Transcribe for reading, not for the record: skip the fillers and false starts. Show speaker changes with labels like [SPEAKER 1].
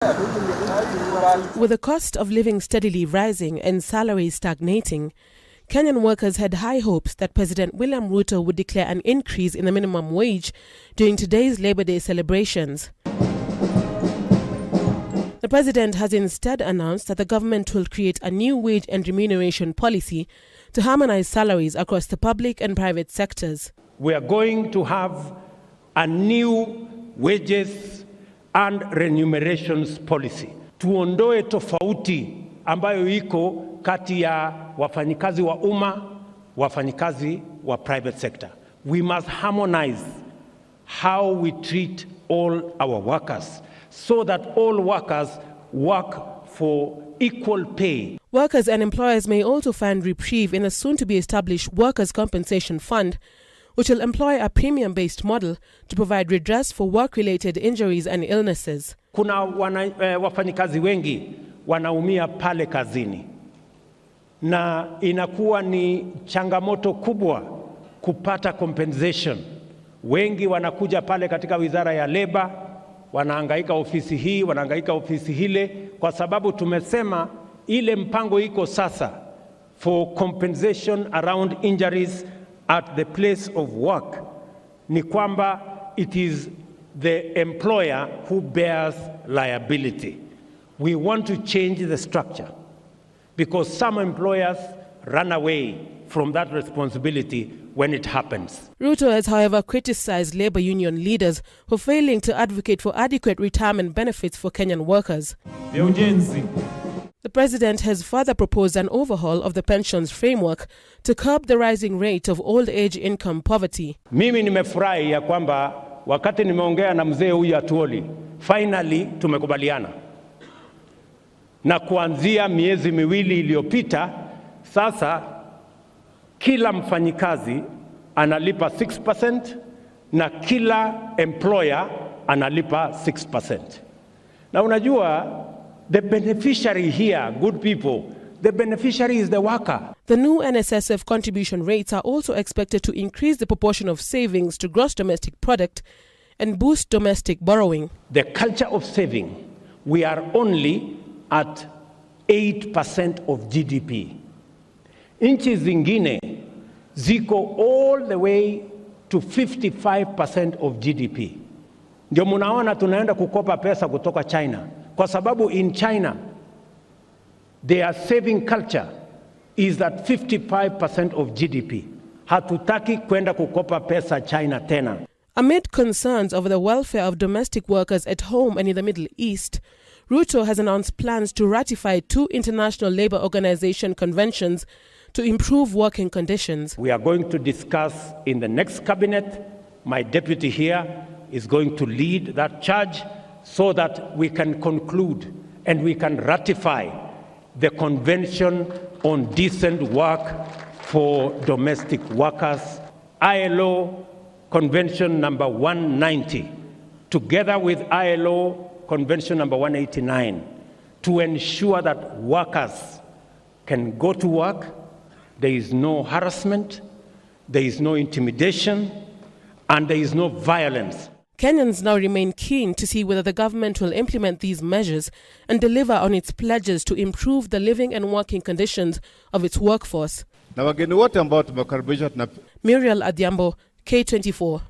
[SPEAKER 1] With the cost of living steadily rising and salaries stagnating, Kenyan workers had high hopes that President William Ruto would declare an increase in the minimum wage during today's Labor Day celebrations. The president has instead announced that the government will create a new wage and remuneration policy to harmonize salaries across the public and private sectors.
[SPEAKER 2] We are going to have a new wages and remunerations policy. Tuondoe tofauti ambayo iko kati ya wafanyikazi wa umma, wafanyikazi wa private sector. We must harmonize how we treat all our workers so that all workers work for equal pay.
[SPEAKER 1] Workers and employers may also find reprieve in the soon-to-be-established Workers' Compensation Fund, which will employ a premium-based model to provide redress for work-related injuries and illnesses.
[SPEAKER 2] Kuna wafanyikazi wengi wanaumia pale kazini, na inakuwa ni changamoto kubwa kupata compensation. Wengi wanakuja pale katika wizara ya Labor, wanahangaika ofisi hii, wanahangaika ofisi hile, kwa sababu tumesema ile mpango iko sasa for compensation around injuries at the place of work ni kwamba it is the employer who bears liability. We want to change the structure because some employers run away from that responsibility when it happens.
[SPEAKER 1] Ruto has, however, criticized labor union leaders for failing to advocate for adequate retirement benefits for Kenyan workers. The president has further proposed an overhaul of the pensions framework to curb the rising rate of old age income poverty.
[SPEAKER 2] Mimi nimefurahi ya kwamba wakati nimeongea na mzee huyu Atuoli, finally tumekubaliana. Na kuanzia miezi miwili iliyopita, sasa kila mfanyikazi analipa 6% na kila employer analipa 6%. Na unajua, the beneficiary here, good people, the beneficiary is the worker.
[SPEAKER 1] The new NSSF contribution rates are also expected to increase the proportion of savings to gross domestic product and boost domestic borrowing.
[SPEAKER 2] The culture of saving, we are only at 8% of GDP. Nchi zingine ziko all the way to 55% of GDP. Ndio munaona tunaenda kukopa pesa kutoka China. Kwa sababu in China, their saving culture is at 55% of GDP. Hatutaki kwenda kukopa pesa China tena.
[SPEAKER 1] Amid concerns over the welfare of domestic workers at home and in the Middle East, Ruto has announced plans to ratify 2 International Labour Organization conventions to improve working conditions.
[SPEAKER 2] We are going to discuss in the next cabinet. My deputy here is going to lead that charge so that we can conclude and we can ratify the Convention on Decent Work for Domestic Workers, ILO Convention number 190, together with ILO Convention number 189, to ensure that workers can go to work, there is no harassment, there is no intimidation, and there is no violence.
[SPEAKER 1] Kenyans now remain keen to see whether the government will implement these measures and deliver on its pledges to improve the living and working conditions of its workforce.
[SPEAKER 3] Na wageni wote ambao tumekaribisha
[SPEAKER 1] Muriel Adhiambo, K24.